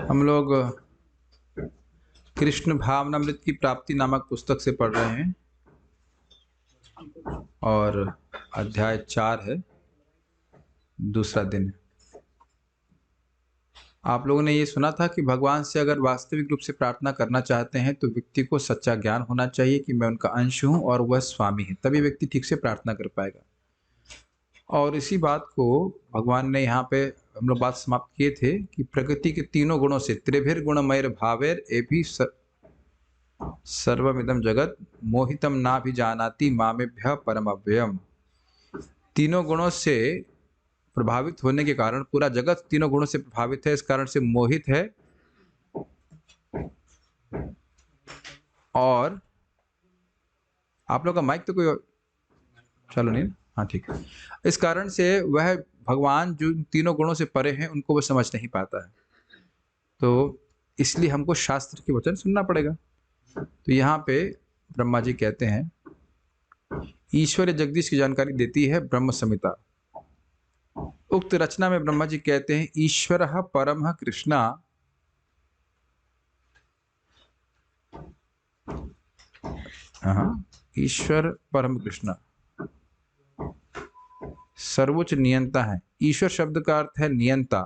हम लोग कृष्ण भावनामृत की प्राप्ति नामक पुस्तक से पढ़ रहे हैं और अध्याय 4 है, दूसरा दिन है। आप लोगों ने ये सुना था कि भगवान से अगर वास्तविक रूप से प्रार्थना करना चाहते हैं तो व्यक्ति को सच्चा ज्ञान होना चाहिए कि मैं उनका अंश हूँ और वह स्वामी है, तभी व्यक्ति ठीक से प्रार्थना कर पाएगा। और इसी बात को भगवान ने यहाँ पे हम लोग बात समाप्त किए थे कि प्रकृति के तीनों गुणों से त्रिभिर गुणमय भावेर एभि सर्वमिदं जगत मोहितम ना भी जानाति मामेभ्य परम अव्ययम। तीनों गुणों से प्रभावित होने के कारण पूरा जगत तीनों गुणों से प्रभावित है, इस कारण से मोहित है। और आप लोग का माइक तो कोई चलो नहीं, हाँ ठीक है। इस कारण से वह भगवान जो तीनों गुणों से परे हैं उनको वो समझ नहीं पाता है, तो इसलिए हमको शास्त्र के वचन सुनना पड़ेगा। तो यहाँ पे ब्रह्मा जी कहते हैं, ईश्वर जगदीश की जानकारी देती है ब्रह्म संहिता। उक्त रचना में ब्रह्मा जी कहते हैं, ईश्वर परम कृष्णा ईश्वर परम कृष्णा सर्वोच्च नियंता है। ईश्वर शब्द का अर्थ है नियंता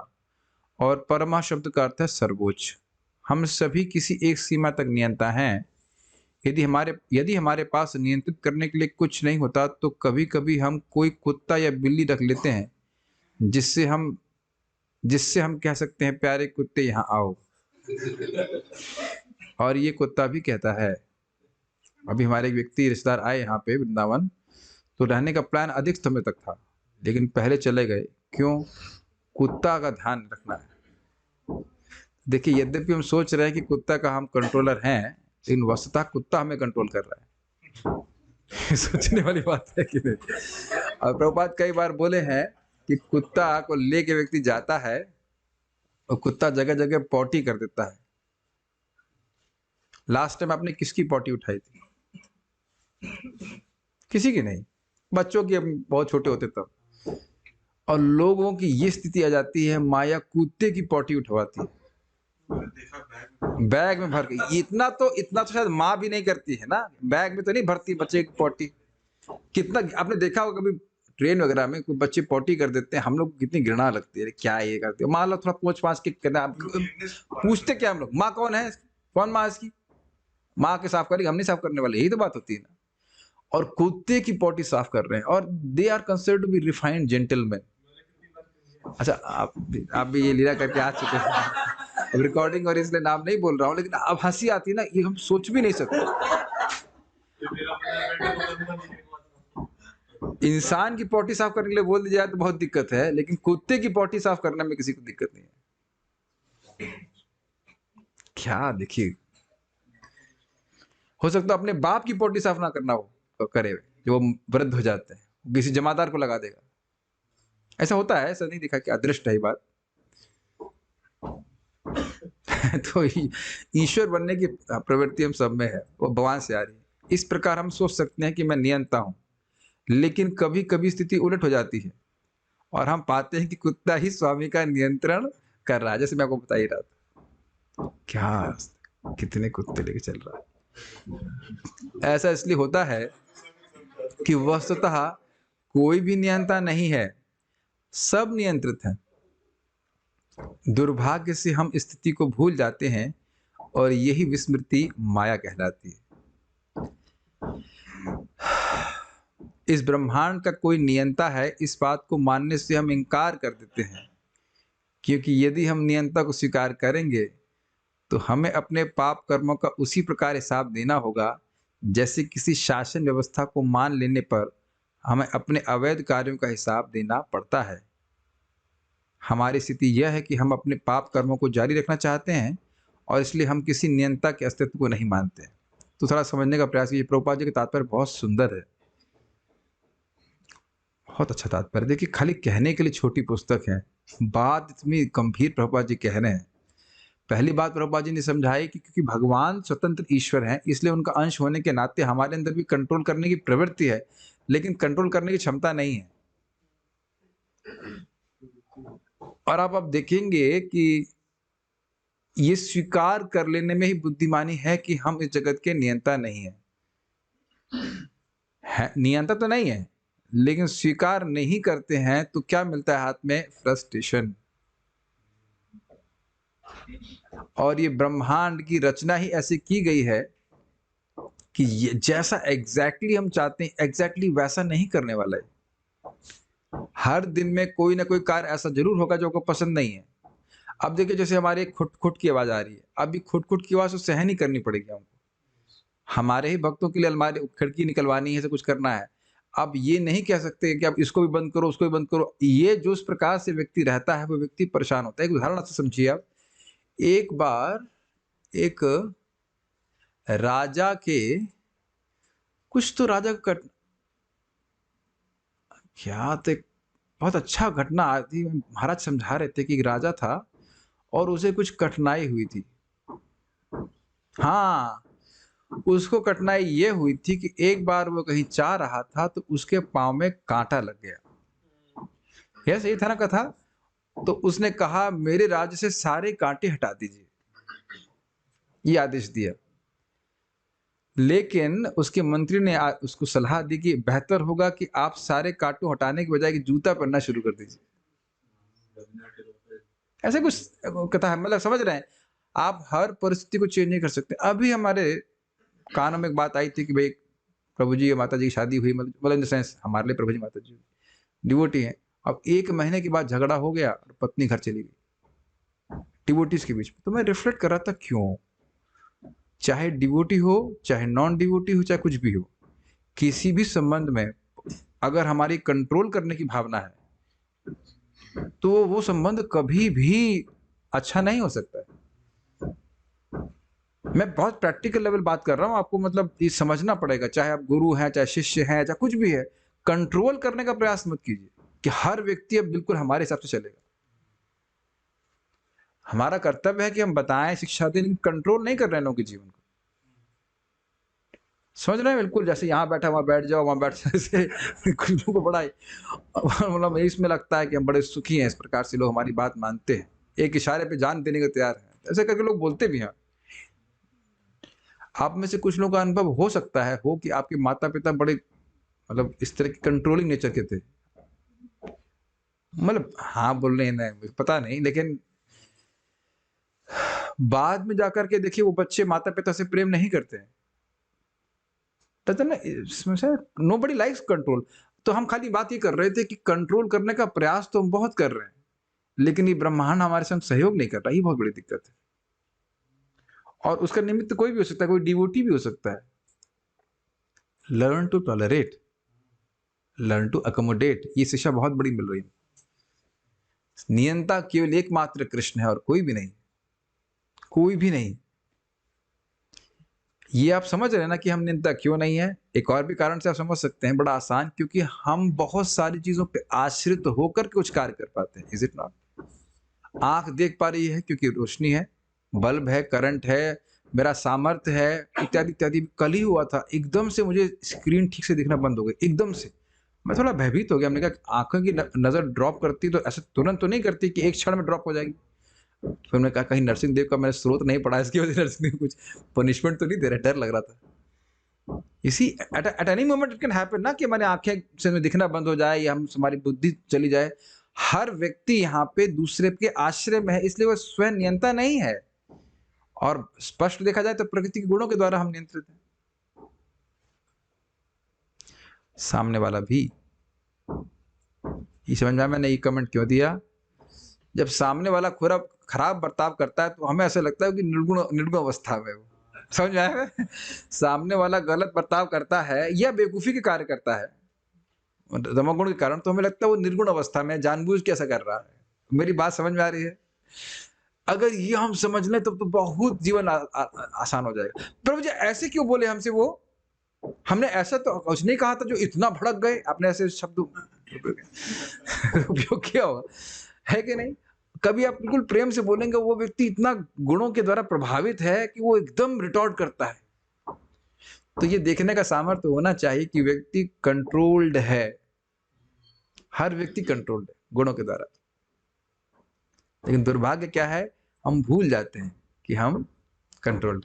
और परमा शब्द का अर्थ है सर्वोच्च। हम सभी किसी एक सीमा तक नियंता हैं। यदि हमारे पास नियंत्रित करने के लिए कुछ नहीं होता तो कभी कभी हम कोई कुत्ता या बिल्ली रख लेते हैं जिससे हम कह सकते हैं, प्यारे कुत्ते यहाँ आओ, और ये कुत्ता भी कहता है। अभी हमारे एक व्यक्ति रिश्तेदार आए यहाँ पे वृंदावन, तो रहने का प्लान अधिक समय तक था, लेकिन पहले चले गए। क्यों? कुत्ता का ध्यान रखना है। देखिए, यद्यपि हम सोच रहे हैं कि कुत्ता का हम कंट्रोलर हैं, लेकिन वस्तुतः कुत्ता हमें कंट्रोल कर रहा है। सोचने वाली बात है कि नहीं? और प्रभुपाद कई बार बोले हैं कि कुत्ता को लेके व्यक्ति जाता है और कुत्ता जगह जगह पॉटी कर देता है। लास्ट टाइम आपने किसकी पॉटी उठाई थी? किसी की नहीं, बच्चों की, बहुत छोटे होते तब। और लोगों की ये स्थिति आ जाती है, माया कुत्ते की पॉटी उठवाती है बैग में भर के। इतना तो शायद माँ भी नहीं करती है ना, बैग में तो नहीं भरती बच्चे की पॉटी। कितना आपने देखा होगा कभी ट्रेन वगैरह में कोई बच्चे पॉटी कर देते हैं, हम लोग कितनी घृणा लगती है, क्या ये करते हो? मान लो थोड़ा पोंछ पाछ के करना, पूछते क्या हम लोग, माँ कौन है, कौन माँ इसकी? माँ के साफ करेगी, हम नहीं साफ करने वाले, यही तो बात होती है ना। और कुत्ते की पॉटी साफ कर रहे हैं, और they are considered to be refined gentleman. अच्छा, आप भी ये लीला करके आ चुके हैं। अब रिकॉर्डिंग और इसलिए नाम नहीं बोल रहा हूँ, लेकिन अब हंसी आती है ना, ये हम सोच भी नहीं सकते। इंसान की पॉटी साफ करने के लिए बोल दिया जाए तो बहुत दिक्कत है, लेकिन कुत्ते की पॉटी साफ करने में किसी को दिक्कत नहीं है। क्या देखिए, हो सकता है अपने बाप की पॉटी साफ ना करना हो तो करे, जो वृद्ध हो जाते हैं, किसी जमादार को लगा देगा। ऐसा होता है, ऐसा नहीं दिखा कि अदृष्ट है बात। तो ईश्वर बनने की प्रवृत्ति हम सब में है, वो भगवान से आ रही है। इस प्रकार हम सोच सकते हैं कि मैं नियंता हूं, लेकिन कभी कभी स्थिति उलट हो जाती है और हम पाते हैं कि कुत्ता ही स्वामी का नियंत्रण कर रहा है, जैसे मैं आपको बता ही रहा था। क्या कितने कुत्ते लेके चल रहा है? ऐसा इसलिए होता है कि वस्तुतः कोई भी नियंता नहीं है, सब नियंत्रित है। दुर्भाग्य से हम स्थिति को भूल जाते हैं और यही विस्मृति माया कहलाती है। इस ब्रह्मांड का कोई नियंता है, इस बात को मानने से हम इनकार कर देते हैं, क्योंकि यदि हम नियंता को स्वीकार करेंगे तो हमें अपने पाप कर्मों का उसी प्रकार हिसाब देना होगा जैसे किसी शासन व्यवस्था को मान लेने पर हमें अपने अवैध कार्यों का हिसाब देना पड़ता है। हमारी स्थिति यह है कि हम अपने पाप कर्मों को जारी रखना चाहते हैं और इसलिए हम किसी नियंता के अस्तित्व को नहीं मानते। तो थोड़ा समझने का प्रयास कीजिए। प्रभुपाद जी का तात्पर्य बहुत सुंदर है, बहुत अच्छा तात्पर्य। देखिए, खाली कहने के लिए छोटी पुस्तक है, बात इतनी गंभीर प्रभुपाद जी कह रहे हैं। पहली बात प्रभुपाद जी ने समझाई कि क्योंकि भगवान स्वतंत्र ईश्वर हैं, इसलिए उनका अंश होने के नाते हमारे अंदर भी कंट्रोल करने की प्रवृत्ति है, लेकिन कंट्रोल करने की क्षमता नहीं है। और आप अब देखेंगे कि ये स्वीकार कर लेने में ही बुद्धिमानी है कि हम इस जगत के नियंता नहीं है नियंता तो नहीं है, लेकिन स्वीकार नहीं करते हैं तो क्या मिलता है हाथ में? फ्रस्ट्रेशन। और ये ब्रह्मांड की रचना ही ऐसी की गई है कि ये जैसा एग्जैक्टली हम चाहते हैं एग्जैक्टली वैसा नहीं करने वाला है। हर दिन में कोई ना कोई कार्य ऐसा जरूर होगा जो आपको पसंद नहीं है। अब देखिए, जैसे हमारे खुट खुट की आवाज आ रही है, अभी खुट खुट की आवाज तो सहन ही करनी पड़ेगी हमको। हमारे ही भक्तों के लिए अलमारी खिड़की निकलवानी है, से कुछ करना है। अब ये नहीं कह सकते कि आप इसको भी बंद करो उसको भी बंद करो। ये जो इस प्रकार से व्यक्ति रहता है वो व्यक्ति परेशान होता है। एक उदाहरण से समझिए आप। एक बार एक राजा के कुछ तो राजा का क्या तो एक बहुत अच्छा घटना आई थी। महाराज समझा रहे थे कि एक राजा था और उसे कुछ कठिनाई हुई थी। हाँ, उसको कठिनाई ये हुई थी कि एक बार वो कहीं जा रहा था तो उसके पांव में कांटा लग गया। यह सही था ना कथा? तो उसने कहा मेरे राज्य से सारे कांटे हटा दीजिए, ये आदेश दिया। लेकिन उसके मंत्री ने उसको सलाह दी कि बेहतर होगा कि आप सारे कांटों हटाने के बजाय कि जूता पहनना शुरू कर दीजिए। ऐसे कुछ कथा है, मतलब समझ रहे हैं आप? हर परिस्थिति को चेंज नहीं कर सकते। अभी हमारे कानों में एक बात आई थी कि भाई प्रभु जी माता जी की शादी हुई, मतलब इन द सेंस हमारे लिए प्रभु जी माता जी डिवोटी हैं। अब 1 महीने के बाद झगड़ा हो गया और पत्नी घर चली गई डिवोटीज के बीच में। तो मैं रिफ्लेक्ट कर रहा था, क्यों? चाहे डिवोटी हो, चाहे नॉन डिवोटी हो, चाहे कुछ भी हो, किसी भी संबंध में अगर हमारी कंट्रोल करने की भावना है तो वो संबंध कभी भी अच्छा नहीं हो सकता है। मैं बहुत प्रैक्टिकल लेवल बात कर रहा हूं आपको, मतलब ये समझना पड़ेगा। चाहे आप गुरु हैं, चाहे शिष्य हैं, चाहे कुछ भी है, कंट्रोल करने का प्रयास मत कीजिए कि हर व्यक्ति अब बिल्कुल हमारे हिसाब से चलेगा। हमारा कर्तव्य है कि हम बताएं, शिक्षा दें, लेकिन कंट्रोल नहीं कर रहे हैं लोगों के जीवन को। समझ रहे हैं? बिल्कुल जैसे यहाँ बैठा वहां बैठ जाओ, वहां बैठ से कुछ लोगों को बड़ा मतलब इसमें लगता है कि हम बड़े सुखी हैं, इस प्रकार से लोग हमारी बात मानते हैं, एक इशारे पे जान देने को तैयार है। ऐसे करके लोग बोलते भी हैं। आप में से कुछ लोगों का अनुभव हो सकता है हो कि आपके माता पिता बड़े मतलब इस तरह की कंट्रोलिंग नेचर के थे। मतलब हाँ बोल रहे हैं, पता नहीं, लेकिन बाद में जाकर के देखिए वो बच्चे माता पिता से प्रेम नहीं करते हैं। नो बडी लाइक्स कंट्रोल। तो हम खाली बात ये कर रहे थे कि कंट्रोल करने का प्रयास तो हम बहुत कर रहे हैं, लेकिन ये ब्रह्मांड हमारे संग सहयोग नहीं कर रहा। ये बहुत बड़ी दिक्कत है। और उसका निमित्त कोई भी हो सकता है, कोई डिवोटी भी हो सकता है। Learn to tolerate, learn to accommodate, ये शिक्षा बहुत बड़ी मिल रही है। नियंता केवल एकमात्र कृष्ण है और कोई भी नहीं, कोई भी नहीं। ये आप समझ रहे हैं ना कि हम नियंता क्यों नहीं है? एक और भी कारण से आप समझ सकते हैं, बड़ा आसान, क्योंकि हम बहुत सारी चीजों पे आश्रित होकर कुछ कार्य कर पाते हैं। Is it not? आंख देख पा रही है क्योंकि रोशनी है, बल्ब है, करंट है, मेरा सामर्थ्य है, इत्यादि इत्यादि। कल ही हुआ था, एकदम से मुझे स्क्रीन ठीक से दिखना बंद हो गई, एकदम से। मैं थोड़ा भयभीत हो गया। हमने कहा आंखों की नजर ड्रॉप करती तो ऐसे तुरंत तो नहीं करती कि एक क्षण में ड्रॉप हो जाएगी। फिर मैंने कहा कहीं नरसिंह देव का मैंने स्रोत नहीं पढ़ा, इसकी वजह से नरसिंह देव कुछ पनिशमेंट तो नहीं दे रहे, डर लग रहा था। इसी at any moment it can happen ना कि हमारी आंखें से दिखना बंद हो जाए या हमारी बुद्धि चली जाए। हर व्यक्ति यहाँ पे दूसरे के आश्रय में है, इसलिए वो स्वयं नियंता नहीं है। और स्पष्ट देखा जाए तो प्रकृति के गुणों के द्वारा हम नियंत्रित हैं। सामने वाला भी ये समझ में, मैंने ये कमेंट क्यों दिया? जब सामने वाला खराब बर्ताव करता है तो हमें ऐसा लगता है कि निर्गुण अवस्था में वो, समझ में आया? सामने वाला गलत बर्ताव करता है या बेवकूफी के कार्य करता है तमोगुण के कारण, तो हमें लगता है वो निर्गुण अवस्था में जानबूझ के ऐसा कर रहा है। मेरी बात समझ में आ रही है? अगर ये हम समझ लें तब तो बहुत जीवन आसान हो जाएगा। प्रभु जी ऐसे क्यों बोले हमसे? वो हमने ऐसा तो कुछ नहीं कहा था जो इतना भड़क गए, आपने ऐसे शब्द उपयोग किया होगा, है कि नहीं? कभी आप बिल्कुल प्रेम से बोलेंगे, वो व्यक्ति इतना गुणों के द्वारा प्रभावित है कि वो एकदम रिटॉर्ट करता है। तो ये देखने का सामर्थ्य होना चाहिए कि व्यक्ति कंट्रोल्ड है। हर व्यक्ति कंट्रोल्ड है गुणों के द्वारा। लेकिन दुर्भाग्य क्या है, हम भूल जाते हैं कि हम कंट्रोल।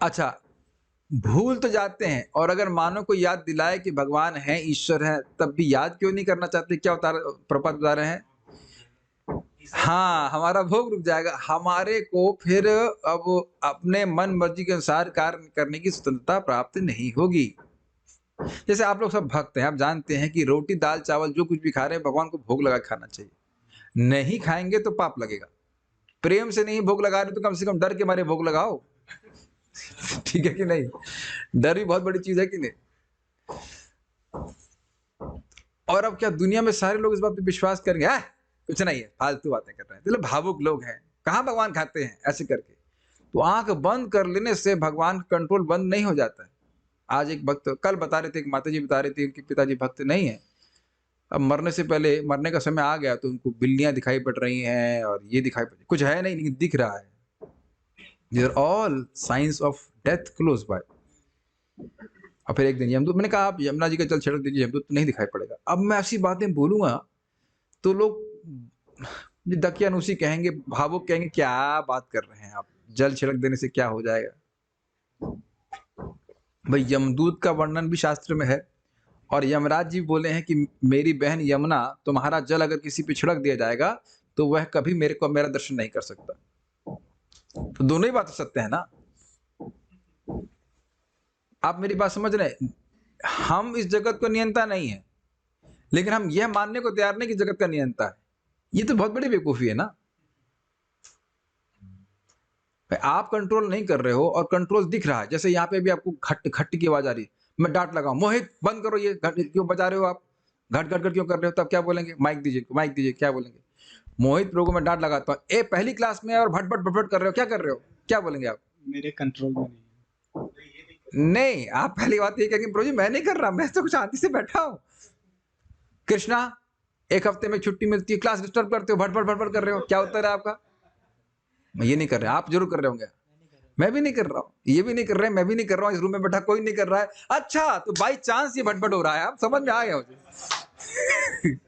अच्छा, भूल तो जाते हैं, और अगर मानो को याद दिलाए कि भगवान है, ईश्वर है, तब भी याद क्यों नहीं करना चाहते? क्या प्रपद बता रहे हैं? हाँ, हमारा भोग रुक जाएगा, हमारे को फिर अब अपने मन मर्जी के अनुसार कार्य करने की स्वतंत्रता प्राप्त नहीं होगी। जैसे आप लोग सब भक्त हैं, आप जानते हैं कि रोटी दाल चावल जो कुछ भी खा रहे हैं भगवान को भोग लगा खाना चाहिए। नहीं खाएंगे तो पाप लगेगा। प्रेम से नहीं भोग लगा रहे तो कम से कम डर के मारे भोग लगाओ। ठीक है कि नहीं? डर भी बहुत बड़ी चीज है कि नहीं? और अब क्या दुनिया में सारे लोग इस बात पे विश्वास करेंगे? कुछ नहीं है, फालतू बातें कर रहे हैं, तो भावुक लोग हैं, कहाँ भगवान खाते हैं ऐसे करके। तो आंख बंद कर लेने से भगवान कंट्रोल बंद नहीं हो जाता है। आज एक भक्त कल बता रहे थे, एक माता जी बता रही थी, उनके पिताजी भक्त नहीं है, अब मरने से पहले, मरने का समय आ गया तो उनको बिल्लियां दिखाई पड़ रही हैं और ये दिखाई पड़, कुछ है नहीं लेकिन दिख रहा है। These are all signs of death close by। और फिर एक दिन यमदूत, मैंने कहा आप यमुना जी का जल छिड़क दीजिए, यमदूत नहीं दिखाई पड़ेगा। अब मैं ऐसी बातें बोलूंगा तो लोग दकियानुसी कहेंगे, भावुक कहेंगे, क्या बात कर रहे हैं आप, जल छिड़क देने से क्या हो जाएगा? भाई यमदूत का वर्णन भी शास्त्र में है, और यमराज जी बोले हैं कि मेरी बहन यमुना, तुम्हारा जल अगर किसी पे छिड़क दिया जाएगा तो वह कभी मेरा दर्शन नहीं कर सकता। तो दोनों ही बातें सत्य है ना? आप मेरी बात समझ रहे हैं? हम इस जगत को नियंता नहीं है, लेकिन हम यह मानने को तैयार नहीं कि जगत का नियंता है। ये तो बहुत बड़ी बेवकूफी है ना। आप कंट्रोल नहीं कर रहे हो और कंट्रोल दिख रहा है। जैसे यहाँ पे भी आपको घट घट की आवाज आ रही है, मैं डांट लगाऊं, मोहित बंद करो, ये घट क्यों बजा रहे हो आप, घट घट घट क्यों कर रहे हो? तब क्या बोलेंगे? माइक दीजिए, माइक दीजिए, क्या बोलेंगे? मोहित प्रभु को मैं डांट लगाता हूँ, ए पहली क्लास में और भट भट भट भट कर रहे हो, क्या कर रहे हो? क्या बोलेंगे आप? मेरे कंट्रोल में नहीं। नहीं, आप पहली बात ये कहेंगे, प्रभु जी मैं नहीं कर रहा, मैं तो शांति से बैठा हूं। कृष्णा, एक हफ्ते में छुट्टी मिलती है, क्लास डिस्टर्ब करते हो, भट भट भट भट कर रहे हो, क्या उत्तर है आपका? मैं ये नहीं कर रहा, आप जरूर कर रहे होंगे। मैं भी नहीं कर रहा हूँ, ये भी नहीं कर रहे, मैं भी नहीं कर रहा हूँ, इस रूम में बैठा कोई नहीं कर रहा है। अच्छा, तो बाई चांस ये भटभट हो रहा है, आप समझ में आ गया मुझे।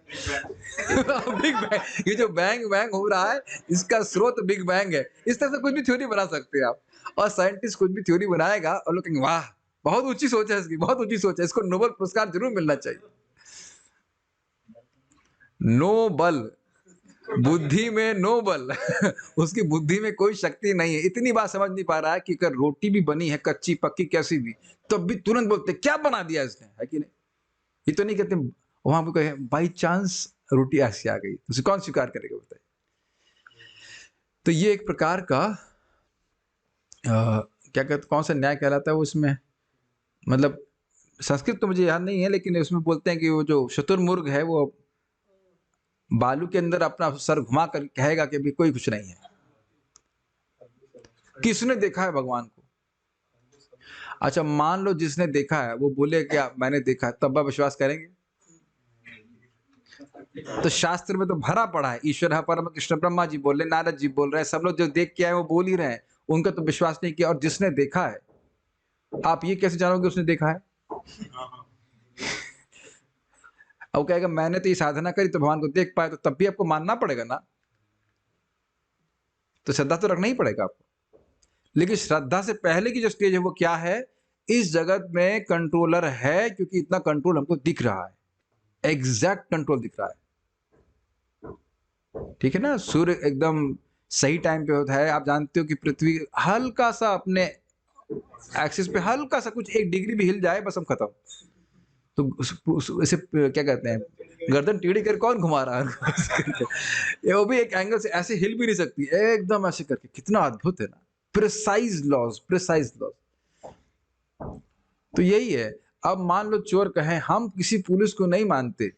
बिग बैंग, ये जो बैंग बैंग हो रहा है इसका स्रोत बिग बैंग है। इस तरह से कुछ भी थ्योरी बना सकते हैं आप, और साइंटिस्ट कुछ भी थ्योरी बनाएगा और लोग कहेंगे वाह बहुत ऊंची सोच है इसकी, बहुत ऊंची सोच है, इसको नोबेल पुरस्कार जरूर मिलना चाहिए। नोबल, बुद्धि में नोबल। उसकी बुद्धि में कोई शक्ति नहीं है। इतनी बात समझ नहीं पा रहा है कि अगर रोटी भी बनी है कच्ची पक्की कैसी भी, तब तो भी तुरंत बोलते क्या बना दिया इसने, है कि नहीं? ये तो नहीं कहते वहां पे कहे बाई चांस रोटी ऐसी आ गई, उसे कौन स्वीकार करेगा बताइए? तो ये एक प्रकार का क्या कहते, कौन सा न्याय कहलाता है वो इसमें, मतलब संस्कृत तो मुझे याद नहीं है, लेकिन उसमें बोलते हैं कि वो जो शुतुरमुर्ग है वो बालू के अंदर अपना सर घुमा कर कहेगा कि भी कोई कुछ नहीं है। किसने देखा है भगवान को? अच्छा, मान लो जिसने देखा है वो बोले क्या मैंने देखा है, तब आप विश्वास करेंगे? तो शास्त्र में तो भरा पड़ा है, ईश्वर परम कृष्ण ब्रह्मा जी बोल रहे, नारद जी बोल रहे हैं, सब लोग जो देख के आए वो बोल ही रहे हैं, उनका तो विश्वास नहीं किया। और जिसने देखा है, आप ये कैसे जानोगे उसने देखा है? अब कहेगा मैंने तो ये साधना करी तो भगवान को देख पाए, तो तब भी आपको मानना पड़ेगा ना, तो श्रद्धा तो रखना ही पड़ेगा आपको। लेकिन श्रद्धा से पहले की जो स्टेज है वो क्या है? इस जगत में कंट्रोलर है, क्योंकि इतना कंट्रोल हमको दिख रहा है, एग्जैक्ट कंट्रोल दिख रहा है। ठीक है ना? सूर्य एकदम सही टाइम पे होता है। आप जानते हो कि पृथ्वी हल्का सा अपने एक्सिस पे हल्का सा कुछ 1 डिग्री भी हिल जाए बस हम खत्म। तो इसे क्या कहते हैं, गर्दन टेढ़ी कर कौन घुमा रहा है? ये वो भी एक एंगल से ऐसे हिल भी नहीं सकती, एकदम ऐसे करके। कितना अद्भुत है ना, प्रिसाइज लॉज, प्रिसाइज लॉज। तो यही है। अब मान लो चोर कहे हम किसी पुलिस को नहीं मानते,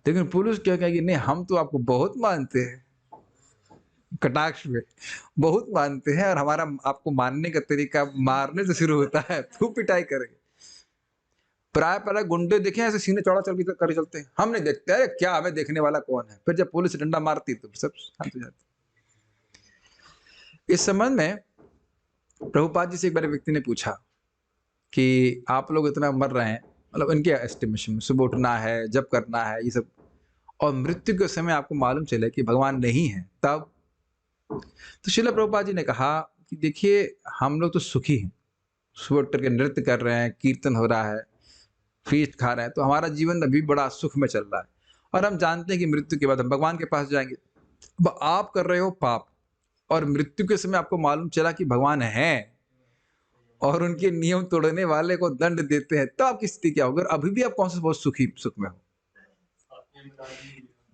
लेकिन पुलिस क्या कहेगी, नहीं हम तो आपको बहुत मानते हैं, कटाक्ष में बहुत मानते हैं, और हमारा आपको मानने का तरीका मारने से शुरू होता है, तू पिटाई करेंगे। प्राय गुंडे देखे ऐसे सीने चौड़ा चल कर चलते हैं, हम नहीं देखते, अरे क्या हमें देखने वाला कौन है। फिर जब पुलिस डंडा मारती तो सब शांत हो जाते। इस संबंध में प्रभुपाद जी से एक बार व्यक्ति ने पूछा कि आप लोग इतना मर रहे हैं, मतलब इनके एस्टिमेशन में सुबह उठना है, जब करना है, ये सब, और मृत्यु के समय आपको मालूम चले कि भगवान नहीं है, तब तो श्रील प्रभुपाद जी ने कहा कि देखिए हम लोग तो सुखी हैं, सुबह उठ करके नृत्य कर रहे हैं, कीर्तन हो रहा है, फीस्ट खा रहे हैं, तो हमारा जीवन अभी बड़ा सुख में चल रहा है और हम जानते हैं कि मृत्यु के बाद हम भगवान के पास जाएंगे। अब आप कर रहे हो पाप और मृत्यु के समय आपको मालूम चला कि भगवान है और उनके नियम तोड़ने वाले को दंड देते हैं, तो आपकी स्थिति क्या होगी? अभी भी आप कौन सा बहुत सुखी सुख में हो?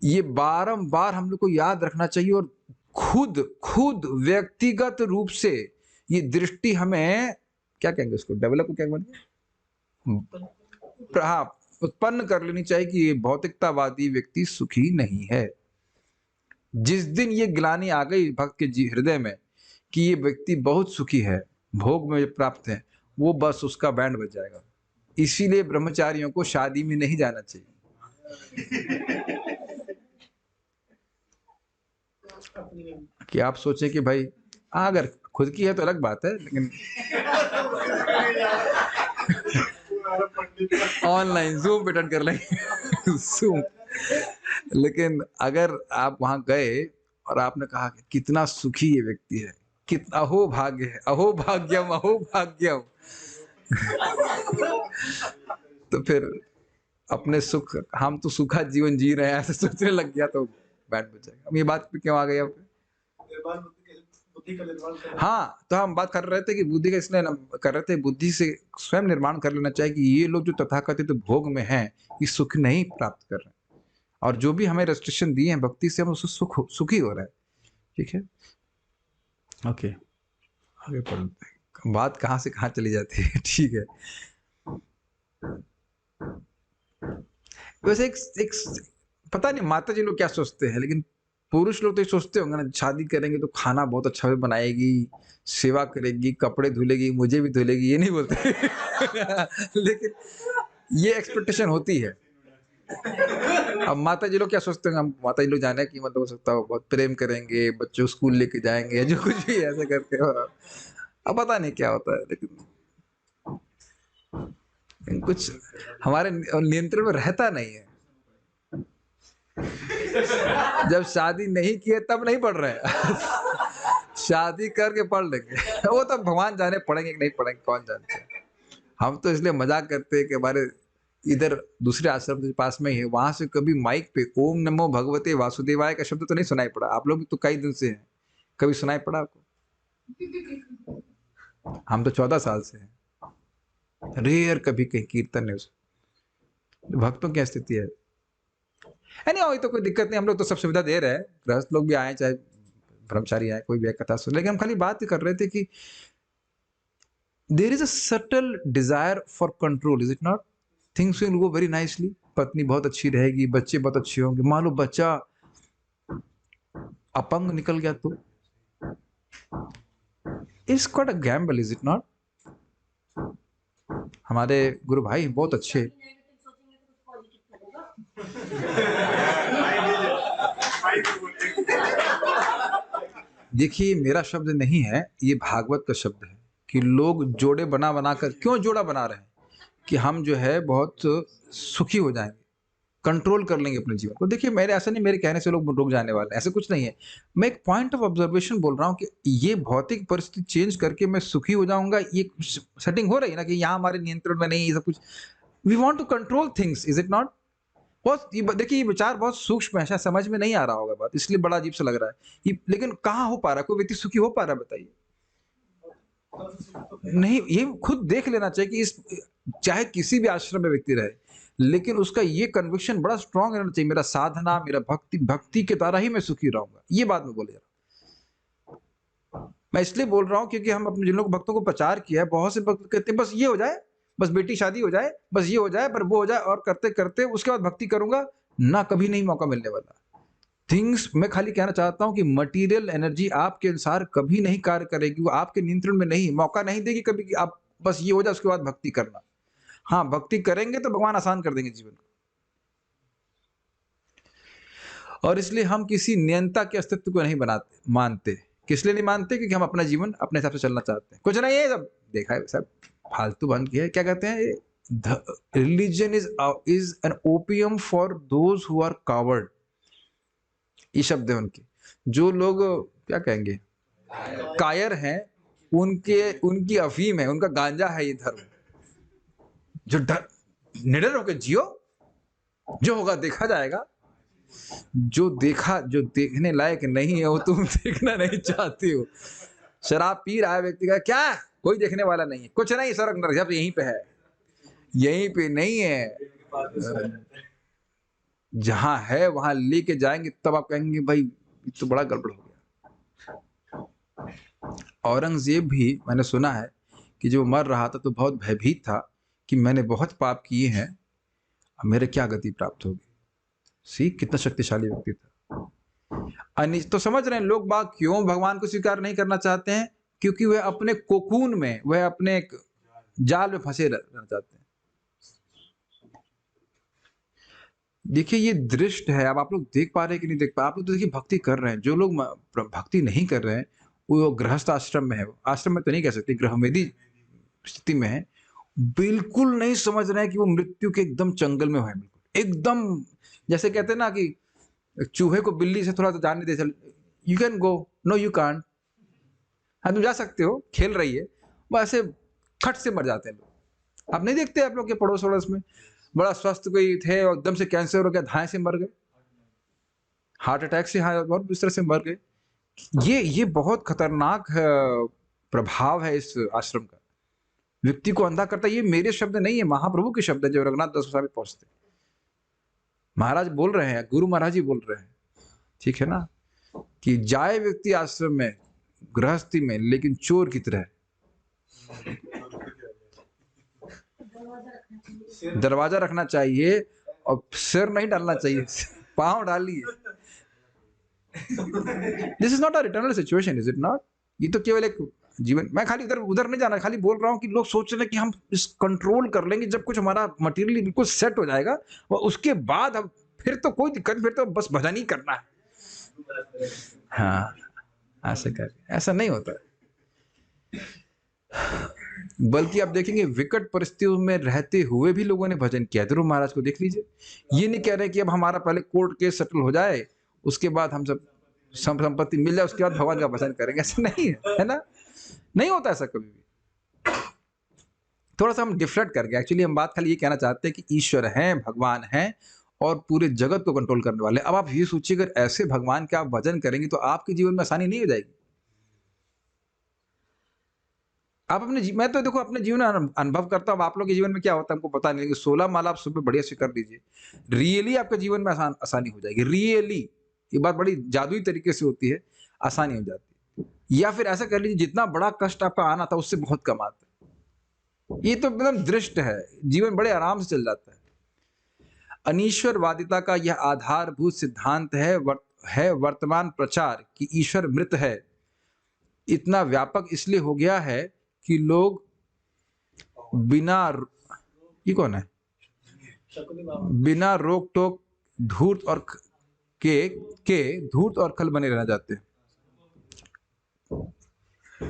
ये बारंबार हम लोग को याद रखना चाहिए और खुद खुद व्यक्तिगत रूप से ये दृष्टि हमें क्या कहेंगे उसको, डेवलप क्या कहेंगे, हाँ, उत्पन्न कर लेनी चाहिए कि ये भौतिकतावादी व्यक्ति सुखी नहीं है। जिस दिन ये ग्लानि आ गई भक्त के हृदय में कि ये व्यक्ति बहुत सुखी है, भोग में प्राप्त है, वो बस उसका बैंड बज जाएगा। इसीलिए ब्रह्मचारियों को शादी में नहीं जाना चाहिए। कि आप सोचें कि भाई अगर खुद की है तो अलग बात है, लेकिन ऑनलाइन जूम पे अटेंड कर लेंगे जूम। लेकिन अगर आप वहां गए और आपने कहा कि कितना सुखी ये व्यक्ति है, कितना अहो भाग्य है, अहो भाग्यम अहो भाग्यम तो फिर अपने सुख, हम तो सुखा जीवन जी रहे हैं ऐसे सोचने लग गया तो बैठ बचेगा। अब ये बात पे क्यों आ गई अब? हाँ, तो हम बात कर रहे थे कि बुद्धि का इसलिए कर रहे थे, बुद्धि से स्वयं निर्माण कर लेना चाहिए कि ये लोग जो तथाकथित भोग में हैं, ये सुख नहीं प्राप्त कर रहे हैं और जो भी हमें रेस्ट्रिक्शन दिए हैं भक्ति से, हम उससे सुखी हो रहे हैं। ठीक है, ओके, आगे पढ़ते हैं। बात कहाँ से कहाँ चली जाती है। ठीक है, वैसे एक पता नहीं माता जी लोग क्या सोचते हैं, लेकिन पुरुष लोग तो ये सोचते होंगे ना, शादी करेंगे तो खाना बहुत अच्छा बनाएगी, सेवा करेगी, कपड़े धुलेगी, मुझे भी धुलेगी, ये नहीं बोलते लेकिन ये एक्सपेक्टेशन होती है। अब माता जी लोग क्या सोचते होंगे, हम माता जी लोग जाने की मतलब हो सकता है बहुत प्रेम करेंगे, बच्चों स्कूल लेके जाएंगे, जो कुछ भी ऐसे करके, अब पता नहीं क्या होता है, लेकिन कुछ हमारे नियंत्रण में रहता नहीं है। जब शादी नहीं किए तब नहीं पढ़ रहे शादी करके पढ़ लेंगे वो तो भगवान जाने पढ़ेंगे कि नहीं पढ़ेंगे, कौन जानते हैं। हम तो इसलिए मजाक करते हैं कि हमारे इधर दूसरे आश्रम के पास में ही है, वहां से कभी माइक पे ओम नमो भगवते वासुदेवाय का शब्द तो नहीं सुनाई पड़ा। आप लोग भी तो कई दिन से हैं, कभी सुनाई पड़ा आपको? हम तो 14 साल से हैं, रेयर कभी कहीं कीर्तन है। भक्तों की स्थिति है नहीं, तो कोई दिक्कत नहीं, हम लोग तो सब सुविधा दे रहे हैं, गृहस्थ लोग भी आए चाहे ब्रह्मचारी आए, कोई भी कथा सुन। लेकिन हम खाली बात कर रहे थे कि there is a subtle desire for control, is it not? Things will go very nicely, पत्नी बहुत अच्छी रहेगी, बच्चे बहुत अच्छे होंगे, मान लो बच्चा अपंग निकल गया तो it's quite a gamble, is it not? हमारे गुरु भाई बहुत अच्छे देखिए, मेरा शब्द नहीं है, ये भागवत का शब्द है कि लोग जोड़े बना बना कर क्यों जोड़ा बना रहे हैं कि हम जो है बहुत सुखी हो जाएंगे, कंट्रोल कर लेंगे अपने जीवन को। देखिए, मेरे ऐसा नहीं मेरे कहने से लोग रुक जाने वाले, ऐसा कुछ नहीं है। मैं एक पॉइंट ऑफ ऑब्जर्वेशन बोल रहा हूँ कि ये भौतिक परिस्थिति चेंज करके मैं सुखी हो जाऊंगा, ये सेटिंग हो रही है ना कि यहाँ हमारे नियंत्रण में नहीं, ये सब कुछ we want to control things, is it not? बहुत देखिए, ये विचार बहुत सूक्ष्म है, शायद समझ में नहीं आ रहा होगा बात, इसलिए बड़ा अजीब सा लग रहा है ये, लेकिन कहाँ हो पा रहा है? कोई व्यक्ति सुखी हो पा रहा है बताइए? नहीं, ये खुद देख लेना चाहिए कि इस चाहे किसी भी आश्रम में व्यक्ति रहे, लेकिन उसका ये कन्विक्शन बड़ा स्ट्रांग रहना चाहिए, मेरा साधना, मेरा भक्ति के द्वारा ही मैं सुखी रहूंगा। ये बात मैं बोले, मैं इसलिए बोल रहा हूँ क्योंकि हम अपने जिन लोग भक्तों को प्रचार किया है, बहुत से भक्त कहते हैं बस ये हो जाए, बस बेटी शादी हो जाए, बस ये हो जाए, पर वो हो जाए, और करते करते उसके बाद भक्ति करूंगा ना, कभी नहीं मौका मिलने वाला। थिंग्स, मैं खाली कहना चाहता हूं कि मटेरियल एनर्जी आपके अनुसार कभी नहीं कार्य करेगी, वो आपके नियंत्रण में नहीं, मौका नहीं देगी कभी कि आप बस ये हो जाए उसके बाद भक्ति करना। हाँ, भक्ति करेंगे तो भगवान आसान कर देंगे जीवन को, और इसलिए हम किसी नियंता के अस्तित्व को नहीं मानते। किस लिए नहीं मानते? क्योंकि हम अपना जीवन अपने हिसाब से चलना चाहते हैं। कुछ नहीं है, सब देखा है, सब फालतू बन गया है। क्या कहते हैं, religion is an opium for those who are coward. ये शब्द है उनके। जो लोग क्या कहेंगे, कायर हैं, उनकी अफीम है, उनका गांजा है ये धर्म। जो निडर होकर जियो, जो होगा देखा जाएगा। जो देखने लायक नहीं है वो तुम देखना नहीं चाहती हो। शराब पी रहा है व्यक्ति का, क्या कोई देखने वाला नहीं है, कुछ नहीं, स्वर्ग नरक यहीं पे है, यहीं पे नहीं है। जहां है वहां लेके जाएंगे, तब आप कहेंगे भाई ये तो बड़ा गड़बड़ हो गया। औरंगजेब भी मैंने सुना है कि जो मर रहा था तो बहुत भयभीत था कि मैंने बहुत पाप किए हैं, अब मेरे क्या गति प्राप्त होगी। सी कितना शक्तिशाली व्यक्ति था। तो समझ रहे हैं लोग बाग क्यों भगवान को स्वीकार नहीं करना चाहते हैं, क्योंकि वह अपने कोकून में, वह अपने एक जाल में फंसे रहना चाहते हैं। देखिए ये दृष्ट है। अब आप लोग देख पा रहे हैं कि नहीं देख पा, आप लोग तो देखिए भक्ति कर रहे हैं। जो लोग भक्ति नहीं कर रहे हैं वो गृहस्थ आश्रम में है, आश्रम में तो नहीं कह सकते, गृहमेदी स्थिति में है, बिल्कुल नहीं समझ रहे हैं कि वो मृत्यु के एकदम चंगल में है। बिल्कुल एकदम जैसे कहते हैं ना कि चूहे को बिल्ली से थोड़ा सा जाने दे, चल you can go, no you can't, हाँ तुम जा सकते हो, खेल रही है, वो ऐसे खट से मर जाते हैं लोग। आप नहीं देखते आप लोग के पड़ोस वड़ोस में बड़ा स्वस्थ कोई थे और एकदम से कैंसर हो गया, धाए से मर गए, हार्ट अटैक से, हाँ और इस तरह से मर गए। ये बहुत खतरनाक प्रभाव है इस आश्रम का, व्यक्ति को अंधा करता है। ये मेरे शब्द नहीं है, महाप्रभु के शब्द है जो रघुनाथ दास गोस्वामी पहुंचते, महाराज बोल रहे हैं, गुरु महाराज ही बोल रहे हैं, ठीक है ना, कि जाए व्यक्ति आश्रम में गृहस्थी में लेकिन चोर की तरह, दरवाजा रखना चाहिए और सिर नहीं डालना चाहिए, पांव डालिए। This is not a eternal situation, is it not? ये तो केवल एक जीवन, मैं खाली इधर उधर नहीं जाना, खाली बोल रहा हूँ कि लोग सोच रहे हैं कि हम इस कंट्रोल कर लेंगे जब कुछ हमारा मटेरियली बिल्कुल सेट हो जाएगा, और उसके बाद हम फिर तो कोई दिक्कत, फिर तो बस भजन ही करना है। हाँ ऐसे कर, ऐसा नहीं होता। बल्कि आप देखेंगे विकट परिस्थितियों में रहते हुए भी लोगों ने भजन किया। ध्रुव महाराज को देख लीजिए, ये नहीं कह रहे कि अब हमारा पहले कोर्ट केस सेटल हो जाए, उसके बाद हम सब संपत्ति मिल जाए, उसके बाद भगवान का भजन करेंगे, ऐसा नहीं है ना, नहीं होता ऐसा कभी भी। थोड़ा सा हम डिफरेंट करके, एक्चुअली हम बात खाली ये कहना चाहते हैं कि ईश्वर हैं, भगवान हैं और पूरे जगत को कंट्रोल करने वाले। अब आप ये सोचिए अगर ऐसे भगवान के आप भजन करेंगे तो आपके जीवन में आसानी नहीं हो जाएगी। आप अपने मैं तो देखो अपने जीवन में अनुभव करता हूँ, आप लोग के जीवन में क्या होता है हमको पता नहीं, लेकिन 16 माला आप सुबह बढ़िया से कर लीजिए, रियली आपके जीवन में आसानी हो जाएगी। रियली ये बात बड़ी जादुई तरीके से होती है, आसानी हो जाती है। या फिर ऐसा कर लीजिए जितना बड़ा कष्ट आपका आना था उससे बहुत कम आता है। ये तो एकदम दृष्ट है, जीवन बड़े आराम से चल जाता है। अनीश्वरवादिता का यह आधारभूत सिद्धांत है वर्तमान प्रचार कि ईश्वर मृत है, इतना व्यापक इसलिए हो गया है कि लोग बिना, ये कौन है, बिना रोक टोक धूर्त और धूर्त और खल बने रहना चाहते हैं।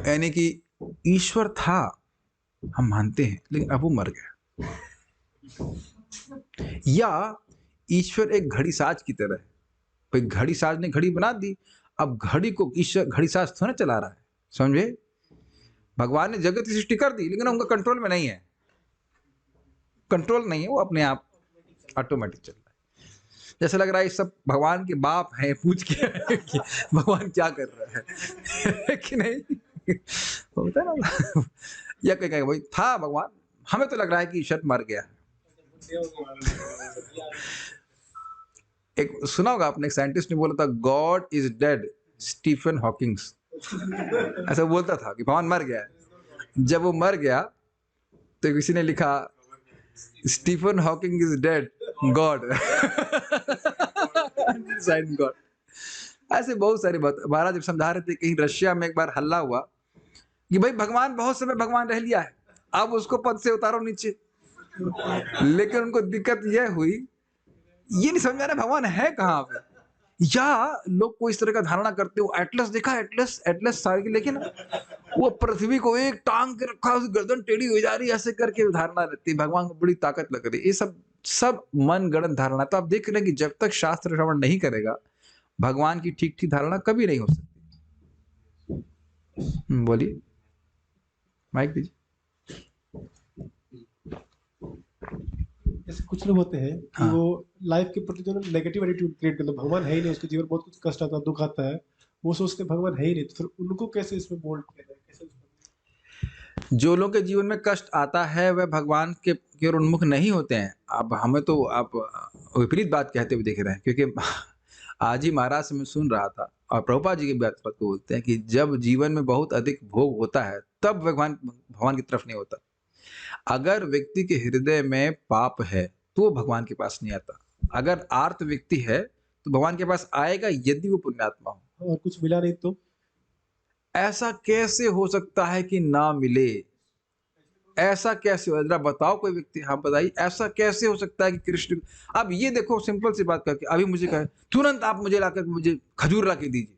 यानी कि ईश्वर था हम मानते हैं, लेकिन अब वो मर गया, या ईश्वर एक घड़ी साज की तरह है, भाई घड़ी साज ने घड़ी बना दी, अब घड़ी को ईश्वर घड़ी साज थोड़ा चला रहा है, समझे? भगवान ने जगत की सृष्टि कर दी लेकिन उनका कंट्रोल में नहीं है, कंट्रोल नहीं है, वो अपने आप ऑटोमेटिक चल रहा है। जैसे लग रहा है सब भगवान के बाप हैं, पूछ के कि भगवान क्या कर रहा है कि नहीं होता है ना, या कोई कहेगा भाई था भगवान, हमें तो लग रहा है कि ईश्वर मर गया। एक सुना होगा आपने, एक साइंटिस्ट ने बोला था God is dead, Stephen Hawkings ऐसा बोलता था कि भगवान मर गया है। जब वो मर गया तो किसी ने लिखा Stephen Hawking is dead God God. ऐसे बहुत सारी बात महाराज जब समझा रहे थे, कहीं रशिया में एक बार हल्ला हुआ कि भाई भगवान बहुत समय भगवान रह लिया है, अब उसको पद से उतारो नीचे। लेकिन उनको दिक्कत यह हुई, ये नहीं समझ आ रहा भगवान है कहाँ पे, या लोग को इस तरह का धारणा करते हो, एटलस देखा, एटलस सारे, लेकिन वो पृथ्वी को एक टांग के रखा, उसकी गर्दन टेढ़ी हो जा रही है, ऐसे करके धारणा रहती है, भगवान को बड़ी ताकत लग रही है। ये सब मन गढ़ंत धारणा। तो आप देख रहे हैं कि जब तक शास्त्र श्रवण नहीं करेगा भगवान की ठीक ठीक धारणा कभी नहीं हो सकती। बोलिए, माइक दीजिए। जैसे कुछ लोग होते हैं कि हाँ। वो लाइफ के प्रति जो नेगेटिव एटीट्यूड क्रिएट करते हैं, भगवान है ही नहीं, उसके जीवन बहुत कुछ कष्ट आता है, दुख आता है, वो सोचते हैं भगवान है ही नहीं, तो फिर उनको कैसे इसमें मोल्ड किया जाए, कैसे उसको? जो लोग के जीवन में कष्ट आता है वह भगवान के की ओर उन्मुख नहीं होते हैं। अब हमें तो आप विपरीत बात कहते हुए दिख रहे हैं, क्योंकि आज ही महाराज से मैं सुन रहा था और प्रभुपाद जी की बात को बोलते हैं कि जब जीवन में बहुत अधिक भोग होता है तब भगवान भगवान की तरफ नहीं होता। अगर व्यक्ति के हृदय में पाप है तो वो भगवान के पास नहीं आता। अगर आर्त व्यक्ति है तो भगवान के पास आएगा यदि वो पुण्यात्मा हो। और कुछ मिला नहीं तो? ऐसा कैसे हो सकता है कि ना मिले? ऐसा कैसे हो? जरा बताओ कोई व्यक्ति, हाँ बताइए, ऐसा कैसे हो सकता है कि कृष्ण, अब ये देखो सिंपल सी बात करके अभी मुझे कहे तुरंत आप मुझे लाकर मुझे खजूर ला के दीजिए,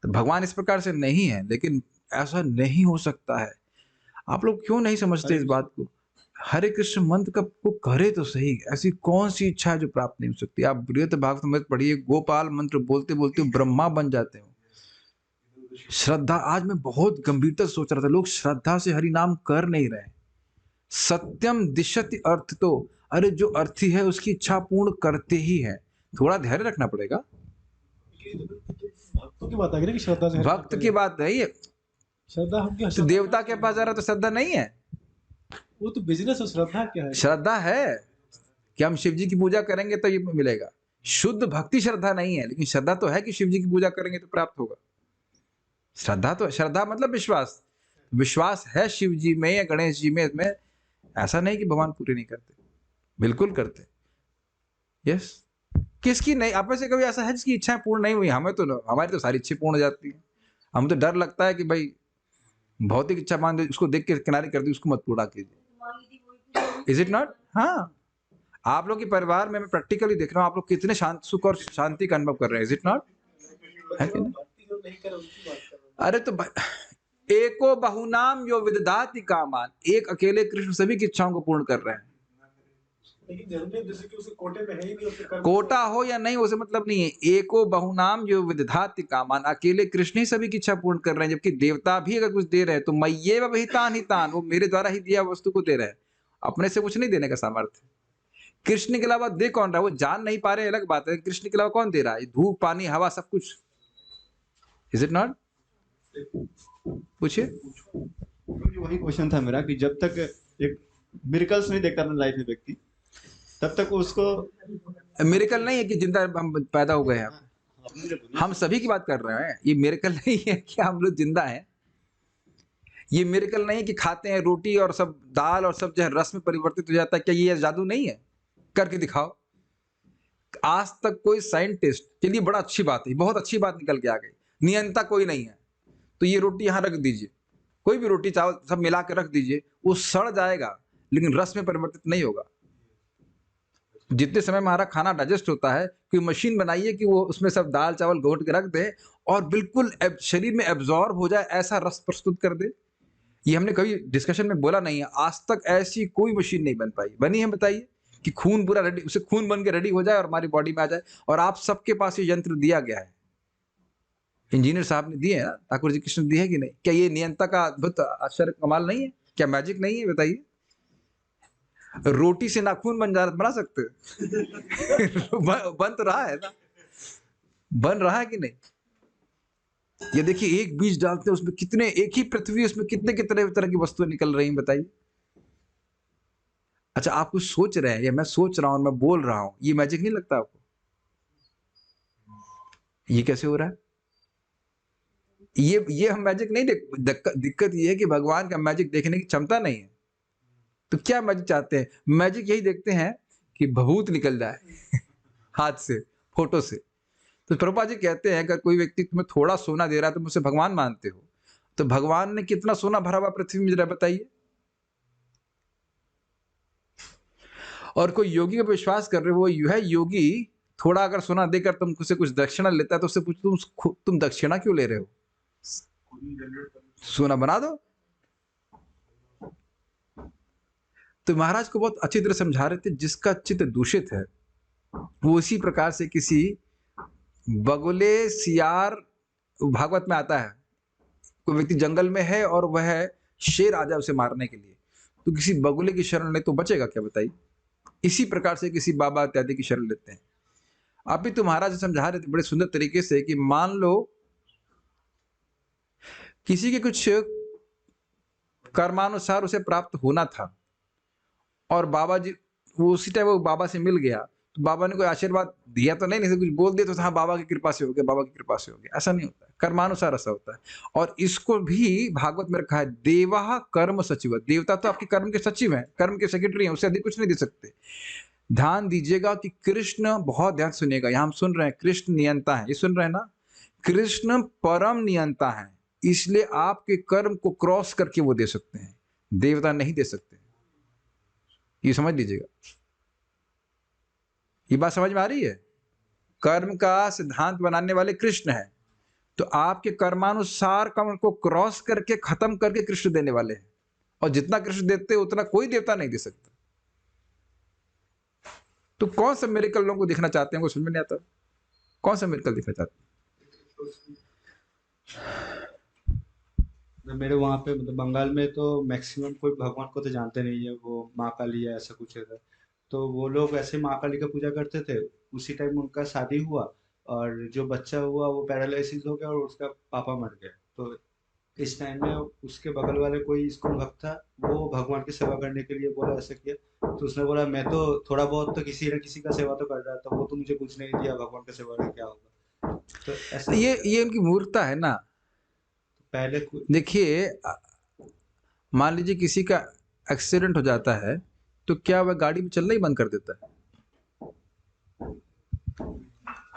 तो भगवान इस प्रकार से नहीं है। लेकिन ऐसा नहीं हो सकता है। आप लोग क्यों नहीं समझते इस बात को? हरे कृष्ण मंत्र का को करे तो सही, ऐसी कौन सी इच्छा है जो प्राप्त नहीं हो सकती? आप बृहत भागवत पढ़िए, गोपाल मंत्र बोलते बोलते ब्रह्मा बन जाते हो। श्रद्धा, आज मैं बहुत गंभीरता से सोच रहा था, लोग श्रद्धा से हरि नाम कर नहीं रहे। सत्यम दिशति अर्थ, तो अरे जो अर्थी है उसकी इच्छा पूर्ण करते ही है। थोड़ा धैर्य रखना पड़ेगा। भक्तों की बात आ गई ना कि श्रद्धा से भक्त की बात नहीं है। श्रद्धा हम क्या? तो देवता के पास जा रहा तो श्रद्धा नहीं है? वो तो बिजनेस है, श्रद्धा क्या है? श्रद्धा है कि हम शिव जी की पूजा करेंगे तो ये मिलेगा। शुद्ध भक्ति श्रद्धा नहीं है, लेकिन श्रद्धा तो है कि शिव जी की पूजा करेंगे तो प्राप्त होगा। श्रद्धा तो, श्रद्धा मतलब विश्वास। विश्वास है शिव जी में या गणेश जी में, इसमें ऐसा नहीं कि भगवान पूरे नहीं करते, बिल्कुल करते। यस, किसकी नहीं? आप में से कभी ऐसा है जिसकी इच्छाएं पूर्ण नहीं हुई? हमें तो, हमारी तो सारी इच्छाएं पूर्ण हो जाती है। हमें तो डर लगता है कि भाई भौतिक इच्छा मान दे, उसको देख के किनारे कर दी, उसको मत पूरा कीजिए। Is it not? हाँ, आप लोग के परिवार में मैं प्रैक्टिकली देख रहा हूँ, आप लोग कितने शांत, सुख और शांति का अनुभव कर रहे हैं। Is it not? है कि नहीं? अरे तो एको बहुनाम यो विदधाति कामान, एक अकेले कृष्ण सभी की इच्छाओं को पूर्ण कर रहे हैं। लेकिन जरूरी जैसे कि उसके कोटे में है ही नहीं, उसके कर्म कोटा हो या नहीं उसे मतलब नहीं है। एको बहुनाम जो विदधाति कामान, अकेले कृष्ण ही सभी की इच्छा पूर्ण कर रहे हैं। जबकि देवता भी अगर कुछ दे रहे हैं तो मय्येव विहितान हितान, वो मेरे द्वारा ही दिया वस्तु को दे रहे हैं, अपने से कुछ नहीं देने का सामर्थ्य। कृष्ण के अलावा दे कौन रहा है? वो जान नहीं पा रहे अलग बात है, कृष्ण के अलावा कौन दे रहा है? धूप पानी हवा सब कुछ। Is it not? पूछिए। वही क्वेश्चन था मेरा कि जब तक एक मिरेकल्स नहीं देखता अपनी लाइफ में व्यक्ति, तब तक उसको मिरेकल नहीं है कि जिंदा हम पैदा हो गए हैं। हम सभी की बात कर रहे हैं। ये मिरेकल नहीं है कि हम लोग जिंदा हैं। ये मिरेकल नहीं है कि खाते हैं रोटी और सब दाल और सब जो है रस में परिवर्तित हो जाता है। क्या ये जादू नहीं है? करके दिखाओ। आज तक कोई साइंटिस्ट, चलिए बड़ा अच्छी बात है, बहुत अच्छी बात निकल के आ गई, नियंता कोई नहीं है तो ये रोटी यहाँ रख दीजिए, कोई भी रोटी चावल सब मिला के रख दीजिए, वो सड़ जाएगा लेकिन रस में परिवर्तित नहीं होगा। जितने समय में हमारा खाना डाइजेस्ट होता है, कोई मशीन बनाइए कि वो उसमें सब दाल चावल घोट के रख दे और बिल्कुल शरीर में एब्जॉर्ब हो जाए, ऐसा रस प्रस्तुत कर दे। ये हमने कभी डिस्कशन में बोला नहीं है। आज तक ऐसी कोई मशीन नहीं बन पाई। बनी है? बताइए कि खून पूरा रेडी, उसे खून बन के रेडी हो जाए और हमारी बॉडी में आ जाए। और आप सबके पास ये यंत्र दिया गया है, इंजीनियर साहब ने दिए हैं, ठाकुर जी कृष्ण दिए है कि नहीं? क्या ये नियंता का अद्भुत आश्चर्य कमाल नहीं है? क्या मैजिक नहीं है? बताइए। रोटी से नाखून बना सकते बन तो रहा है ना, बन रहा है कि नहीं? ये देखिए, एक बीज डालते हैं उसमें कितने, एक ही पृथ्वी उसमें कितने कितने तरह की वस्तुएं निकल रही हैं। बताइए। अच्छा, आप कुछ सोच रहे हैं या मैं सोच रहा हूं, मैं बोल रहा हूं, ये मैजिक नहीं लगता आपको? ये कैसे हो रहा है? ये हम मैजिक नहीं देख, दिक्कत ये है कि भगवान का मैजिक देखने की क्षमता नहीं है। तो क्या मैजिक चाहते हैं? मैजिक यही देखते हैं कि भभूत निकल जाए हाथ से, फोटो से। तो प्रभुपाद जी कहते हैं अगर कोई व्यक्ति तुम्हें थोड़ा सोना दे रहा है तो मुझसे भगवान मानते हो, तो भगवान ने कितना सोना भरा हुआ पृथ्वी में, जरा बताइए। और कोई योगी का विश्वास कर रहे हो, वो है योगी, थोड़ा अगर सोना देकर तुमसे कुछ दक्षिणा लेता है तो उससे पूछो तुम दक्षिणा क्यों ले रहे हो? सोना बना दो। तो महाराज को बहुत अच्छी तरह समझा रहे थे, जिसका चित्त दूषित है वो इसी प्रकार से किसी बगुले सियार भागवत में आता है, कोई व्यक्ति जंगल में है और वह शेर आ जाए उसे मारने के लिए, तो किसी बगुले की शरण ले तो बचेगा क्या, बताइए। इसी प्रकार से किसी बाबा इत्यादि की शरण लेते हैं। अभी तो महाराज समझा रहे थे बड़े सुंदर तरीके से कि मान लो किसी के कुछ कर्मानुसार उसे प्राप्त होना था और बाबा जी वो उसी टाइम वो बाबा से मिल गया, तो बाबा ने कोई आशीर्वाद दिया तो नहीं, कुछ बोल दिया तो हाँ बाबा की कृपा से हो गया, बाबा की कृपा से हो गया, ऐसा नहीं होता है। कर्मानुसार ऐसा होता है। और इसको भी भागवत में रखा है, देवा कर्म सचिव। देवता तो आपके कर्म के सचिव हैं, कर्म के सेक्रेटरी हैं, उससे अधिक कुछ नहीं दे सकते। ध्यान दीजिएगा कि कृष्ण, बहुत ध्यान सुनिएगा, यहां हम सुन रहे हैं कृष्ण नियंता है, ये सुन रहे हैं ना, कृष्ण परम नियंता है, इसलिए आपके कर्म को क्रॉस करके वो दे सकते हैं, देवता नहीं दे सकते। ये समझ लीजिएगा, ये बात समझ में आ रही है। कर्म का सिद्धांत बनाने वाले कृष्ण है, तो आपके कर्मानुसार कर्म को क्रॉस करके खत्म करके कृष्ण देने वाले हैं, और जितना कृष्ण देते उतना कोई देवता नहीं दे सकता। तो कौन सा मिरेकल लोगों को दिखना चाहते हैं, वो समझ में नहीं आता, कौन सा मिरेकल दिखना चाहते हैं। मेरे वहाँ पे मतलब बंगाल में तो मैक्सिमम कोई भगवान को तो जानते नहीं है, वो माँ काली है ऐसा कुछ है, तो वो लोग ऐसे माँ काली का पूजा करते थे। उसी टाइम उनका शादी हुआ और जो बच्चा हुआ वो पैरालिसिस हो गया और उसका पापा मर गया। तो इस टाइम में उसके बगल वाले कोई इसको भक्त था, वो भगवान की सेवा करने के लिए बोला ऐसा किया, तो उसने बोला मैं तो थोड़ा बहुत तो किसी न किसी का सेवा तो कर रहा था, वो तो मुझे कुछ नहीं दिया, भगवान का सेवा में क्या होगा। तो ऐसा ये उनकी मूर्खता है ना। पहले देखिए, मान लीजिए किसी का एक्सीडेंट हो जाता है, तो क्या वह गाड़ी में चलना ही बंद कर देता है?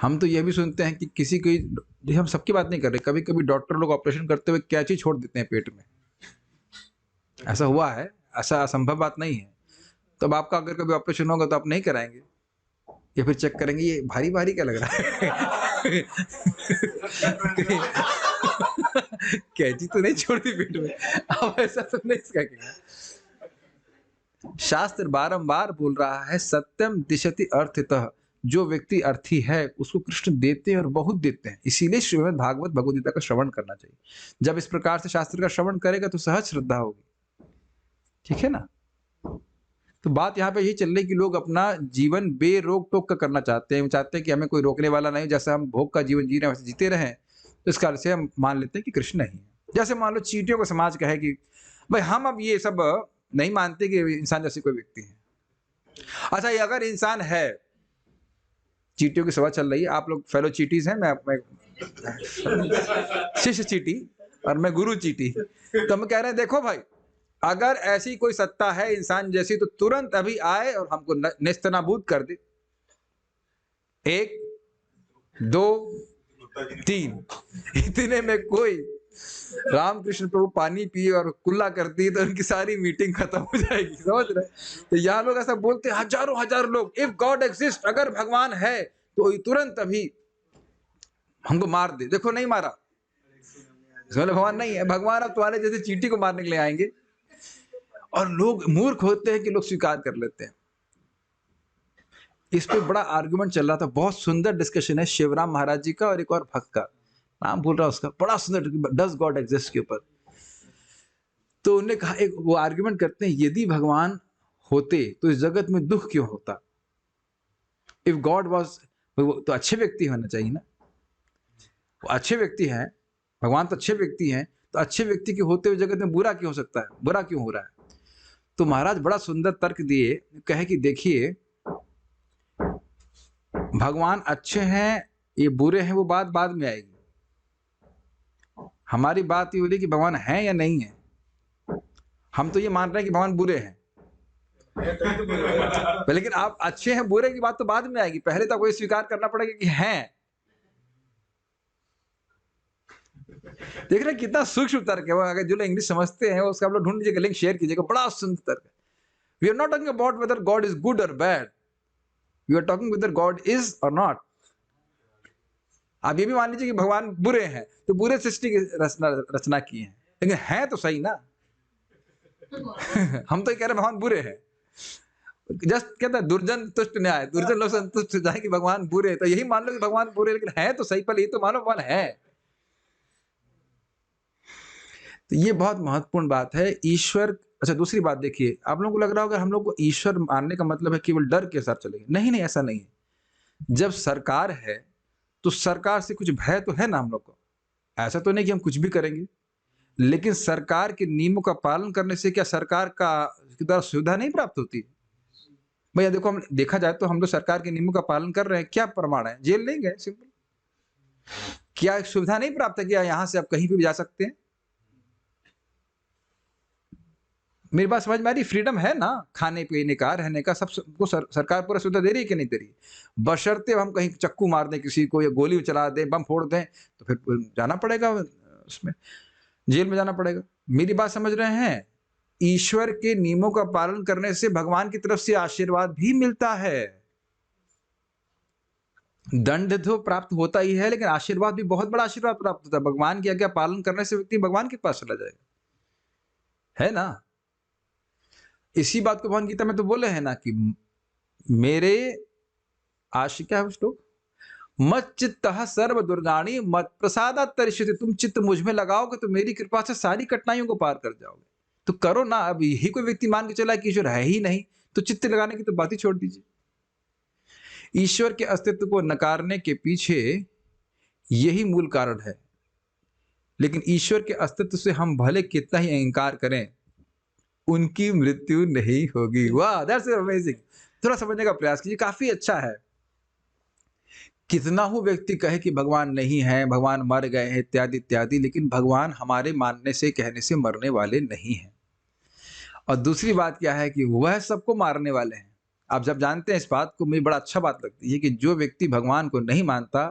हम तो यह भी सुनते हैं कि किसी कोई, हम सबकी बात नहीं कर रहे, कभी कभी डॉक्टर लोग ऑपरेशन करते हुए कैंची छोड़ देते हैं पेट में, ऐसा हुआ है, ऐसा असंभव बात नहीं है। तो अब आपका अगर कभी ऑपरेशन होगा तो आप नहीं कराएंगे, या फिर चेक करेंगे ये भारी भारी क्या लग रहा है कैंची तो नहीं छोड़ती पेट में, अब ऐसा तो नहीं कहेंगे। शास्त्र बारंबार बोल रहा है, सत्यम दिशति अर्थतः, जो व्यक्ति अर्थी है उसको कृष्ण देते हैं और बहुत देते हैं। इसीलिए श्रीमद् भागवत भगवद गीता का श्रवण करना चाहिए। जब इस प्रकार से शास्त्र का श्रवण करेगा तो सहज श्रद्धा होगी, ठीक है ना। तो बात यहाँ पे यही चल रही कि लोग अपना जीवन बेरोक टोक का करना चाहते हैं, चाहते हैं कि हमें कोई रोकने वाला नहीं, जैसे हम भोग का जीवन जी रहे हैं वैसे जीते रहें। तो इस कारण से हम मान लेते हैं कि कृष्ण नहीं है। जैसे मान लो चींटियों का समाज कहे कि भाई हम अब ये सब नहीं मानते कि इंसान जैसी कोई व्यक्ति है। अच्छा, ये अगर इंसान है, चींटियों की सभा चल रही है, आप लोग फेलो चीटीज हैं, मैं शिष्य चीटी और मैं गुरु चीटी, तो हम कह रहे हैं देखो भाई, अगर ऐसी कोई सत्ता है इंसान जैसी तो तुरंत अभी आए और हमको नेस्तनाबूद कर दे। 1 2 3 इतने में कोई रामकृष्ण प्रभु पानी पिए और कुल्ला करती तो उनकी सारी मीटिंग खत्म हो जाएगी, समझ रहे। तो यहाँ लोग ऐसा बोलते हैं, हजारों लोग, इफ गॉड एग्जिस्ट, अगर भगवान है तो तुरंत अभी हमको मार दे। देखो नहीं मारा, भगवान नहीं है, भगवान अब तुम्हारे जैसे चींटी को मारने के लिए आएंगे। और लोग मूर्ख होते हैं कि लोग स्वीकार कर लेते हैं। इस पे बड़ा आर्गुमेंट चल रहा था, बहुत सुंदर डिस्कशन है शिवराम महाराज जी का और एक और भक्त का, नाम भूल रहा उसका, बड़ा सुंदर, डज गॉड एग्जिस्ट के ऊपर। तो उन्होंने कहा, एक वो आर्गुमेंट करते हैं, यदि भगवान होते तो इस जगत में दुख क्यों होता? इफ गॉड वाज, तो अच्छे व्यक्ति होना चाहिए ना, वो अच्छे व्यक्ति हैं, भगवान तो अच्छे व्यक्ति हैं, तो अच्छे व्यक्ति के होते हुए जगत में बुरा क्यों हो सकता है, बुरा क्यों हो रहा है? तो महाराज बड़ा सुंदर तर्क दिए, कहे कि देखिए भगवान अच्छे हैं, ये बुरे हैं, वो बात बाद में आएगी। हमारी बात ये हो रही कि भगवान है या नहीं है। हम तो ये मान रहे हैं कि भगवान बुरे हैं, लेकिन आप अच्छे हैं बुरे की बात तो बाद में आएगी, पहले तो कोई स्वीकार करना पड़ेगा कि हैं। देख रहे हैं कितना सूक्ष्म तर्क है वो, अगर जो लोग इंग्लिश समझते हैं उसका आप लोग ढूंढ लीजिएगा, लिंक शेयर कीजिएगा, बड़ा सुंदर तर्क है। We are not talking about whether God is good और bad, we are talking whether God is और नॉट। आप ये भी मान लीजिए कि भगवान बुरे हैं, तो बुरे सृष्टि की रचना की है, लेकिन है तो सही ना। हम तो ये कह रहे हैं भगवान बुरे हैं, जस्ट कहता है दुर्जन तुष्ट न्याय, दुर्जन लोग संतुष्ट हो जाए कि भगवान बुरे हैं, तो यही मान लो कि भगवान बुरे हैं, लेकिन है तो सही, पहले ये तो मानो भगवान है। तो ये बहुत महत्वपूर्ण बात है। ईश्वर, अच्छा दूसरी बात देखिए, आप लोगों को लग रहा होगा हम लोग को ईश्वर मानने का मतलब है केवल डर के साथ चलेंगे, नहीं नहीं, ऐसा नहीं है। जब सरकार है तो सरकार से कुछ भय तो है ना हम लोग को, ऐसा तो नहीं कि हम कुछ भी करेंगे, लेकिन सरकार के नियमों का पालन करने से क्या सरकार का के द्वारा सुविधा नहीं प्राप्त होती? भैया देखो, हम देखा जाए तो हम लोग सरकार के नियमों का पालन कर रहे हैं, क्या प्रमाण है? जेल नहीं गए, सिंपल। क्या एक सुविधा नहीं प्राप्त है कि यहाँ से आप कहीं भी जा सकते हैं? मेरी बात समझ में आ रही? फ्रीडम है ना, खाने पीने का, रहने का, सबको सरकार पूरा सुविधा दे रही है कि नहीं दे रही? बशर्ते हम कहीं चक्कू मार दें किसी को, या गोली चला दें, बम फोड़ दें, तो फिर जाना पड़ेगा उसमें, जेल में जाना पड़ेगा। मेरी बात समझ रहे हैं? ईश्वर के नियमों का पालन करने से भगवान की तरफ से आशीर्वाद भी मिलता है। दंड तो प्राप्त होता ही है, लेकिन आशीर्वाद भी, बहुत बड़ा आशीर्वाद प्राप्त होता है। भगवान की आज्ञा पालन करने से व्यक्ति भगवान के पास चला जाएगा, है ना? इसी बात को भगवान गीता में तो बोले हैं ना कि मेरे क्या है श्लोक, मत चित्तः सर्व दुर्गाणी मत प्रसादात् तरिष्यति, तुम चित्त मुझ में लगाओगे तो मेरी कृपा से सारी कठिनाइयों को पार कर जाओगे। तो करो ना। अब यही कोई व्यक्ति मान के चला कि ईश्वर है ही नहीं, तो चित्त लगाने की तो बात ही छोड़ दीजिए। ईश्वर के अस्तित्व को नकारने के पीछे यही मूल कारण है। लेकिन ईश्वर के अस्तित्व से हम भले कितना ही अहंकार करें, उनकी मृत्यु नहीं होगी। वाह, दैट्स अमेजिंग। थोड़ा समझने का प्रयास कीजिए, काफी अच्छा है। कितना हो व्यक्ति कहे कि भगवान नहीं है, भगवान मर गए हैं, इत्यादि इत्यादि, लेकिन भगवान हमारे मानने से, कहने से मरने वाले नहीं हैं। और दूसरी बात क्या है कि वह सबको मारने वाले हैं। आप जब जानते हैं इस बात को, मुझे बड़ा अच्छा बात लगती है कि जो व्यक्ति भगवान को नहीं मानता,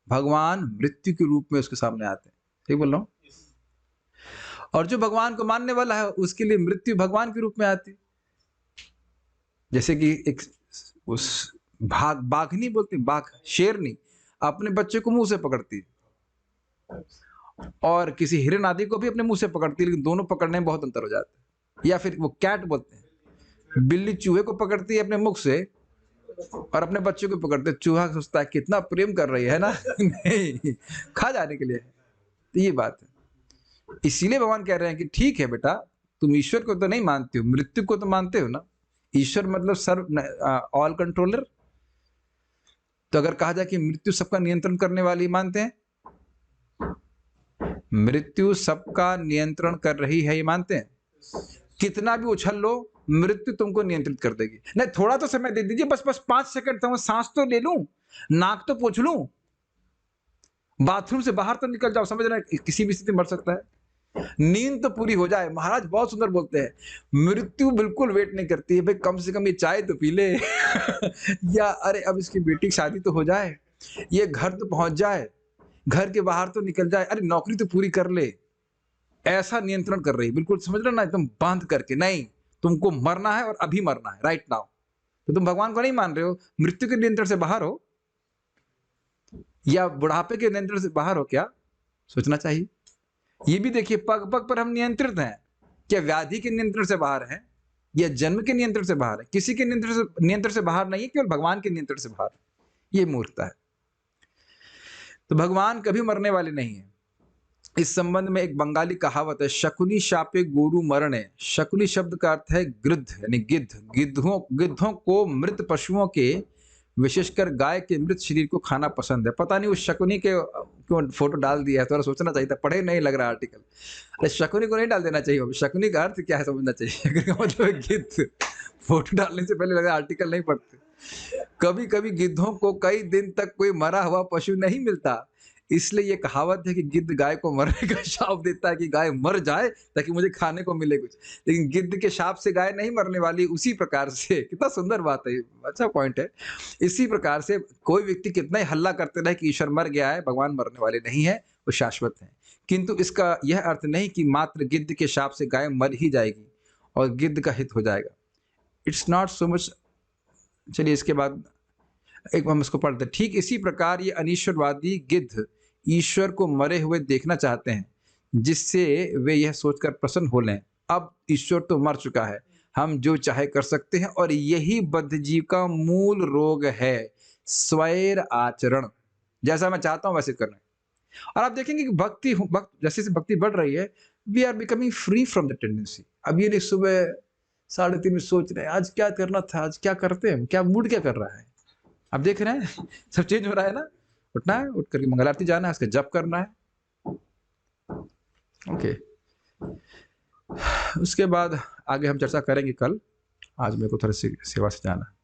भगवान मृत्यु के रूप में उसके सामने आते हैं। ठीक बोल रहा हूं? और जो भगवान को मानने वाला है, उसके लिए मृत्यु भगवान के रूप में आती। जैसे कि एक उस बाघनी बोलते हैं, बाघ, शेरनी अपने बच्चे को मुंह से पकड़ती, और किसी हिरन आदि को भी अपने मुंह से पकड़ती, लेकिन दोनों पकड़ने में बहुत अंतर हो जाता है। या फिर वो कैट बोलते हैं, बिल्ली चूहे को पकड़ती है अपने मुख से, और अपने बच्चे को पकड़ते, चूहा सोचता है कितना प्रेम कर रही है ना नहीं, खा जाने के लिए। तो ये बात है। इसीलिए भगवान कह रहे हैं कि ठीक है बेटा, तुम ईश्वर को तो नहीं मानते हो, मृत्यु को तो मानते हो ना। ईश्वर मतलब सर्व, ऑल कंट्रोलर। तो अगर कहा जाए कि मृत्यु सबका नियंत्रण करने वाली, मानते हैं? मृत्यु सबका नियंत्रण कर रही है, ये मानते हैं? कितना भी उछल लो, मृत्यु तुमको नियंत्रित कर देगी। नहीं, थोड़ा तो समय दे दीजिए, बस 5 सेकंड तो सांस तो ले लूं, नाक तो पोंछ लूं, बाथरूम से बाहर तो निकल जाओ। समझ रहे हैं, किसी भी स्थिति मर सकता है। नींद तो पूरी हो जाए। महाराज बहुत सुंदर बोलते हैं, मृत्यु बिल्कुल वेट नहीं करती है। भाई कम से कम ये चाय तो पी ले या अरे अब इसकी बेटी की शादी तो हो जाए, ये घर तो पहुंच जाए, घर के बाहर तो निकल जाए, अरे नौकरी तो पूरी कर ले। ऐसा नियंत्रण कर रही, बिल्कुल समझ रहे ना, एकदम बांध करके। नहीं, तुमको मरना है और अभी मरना है, राइट नाउ। तो तुम भगवान को नहीं मान रहे हो, मृत्यु के नियंत्रण से बाहर हो, या बुढ़ापे के नियंत्रण से बाहर हो, क्या सोचना चाहिए। ये भी देखिए, पग पग पर हम नियंत्रित हैं। क्या व्याधि के नियंत्रण से बाहर हैं, या जन्म के नियंत्रण से बाहर है? किसी के नियंत्रण से बाहर नहीं है, केवल भगवान के नियंत्रण से बाहर। ये मूर्खता है। तो भगवान कभी मरने वाले नहीं है। इस संबंध में एक बंगाली कहावत है, शकुनी शापे गुरु मरणे। शकुनी शब्द का अर्थ है गिद्ध, यानी गिद्ध। गिद्धों को मृत पशुओं के, विशेषकर गाय के मृत शरीर को खाना पसंद है। पता नहीं उस शकुनी के क्यों फोटो डाल दिया है, थोड़ा सोचना चाहिए था। पढ़े नहीं लग रहा आर्टिकल। अरे शकुनी को नहीं डाल देना चाहिए। शकुनी का अर्थ क्या है समझना चाहिए। शकुनी का मतलब गिद्ध। फोटो डालने से पहले लगा आर्टिकल नहीं पढ़ते। कभी कभी गिद्धों को कई दिन तक कोई मरा हुआ पशु नहीं मिलता, इसलिए ये कहावत है कि गिद्ध गाय को मरने का शाप देता है कि गाय मर जाए ताकि मुझे खाने को मिले कुछ। लेकिन गिद्ध के शाप से गाय नहीं मरने वाली। उसी प्रकार से, कितना सुंदर बात है, अच्छा पॉइंट है। इसी प्रकार से कोई व्यक्ति कितना ही हल्ला करते रहे कि ईश्वर मर गया है, भगवान मरने वाले नहीं है, वो शाश्वत है। किंतु इसका यह अर्थ नहीं कि मात्र गिद्ध के शाप से गाय मर ही जाएगी और गिद्ध का हित हो जाएगा। It's not so much. चलिए इसके बाद एक हम इसको पढ़ते हैं। ठीक इसी प्रकार ये अनीश्वरवादी गिद्ध ईश्वर को मरे हुए देखना चाहते हैं, जिससे वे यह सोचकर प्रसन्न हो लें, अब ईश्वर तो मर चुका है, हम जो चाहे कर सकते हैं, और यही बद्धजीव का मूल रोग है, स्वैर आचरण। जैसा मैं चाहता हूं वैसे करना है। और आप देखेंगे कि भक्त जैसे जैसे भक्ति बढ़ रही है, we are becoming free from the tendency. अब ये नहीं सुबह 3:30 में सोच रहे हैं आज क्या करना था, आज क्या करते हैं, क्या मूड क्या कर रहा है। आप देख रहे हैं सब चेंज हो रहा है ना। उठना है, उठ करके मंगल आरती जाना है, उसका जप करना है। ओके, उसके बाद आगे हम चर्चा करेंगे कल। आज मेरे को थोड़ी सी सेवा से जाना है।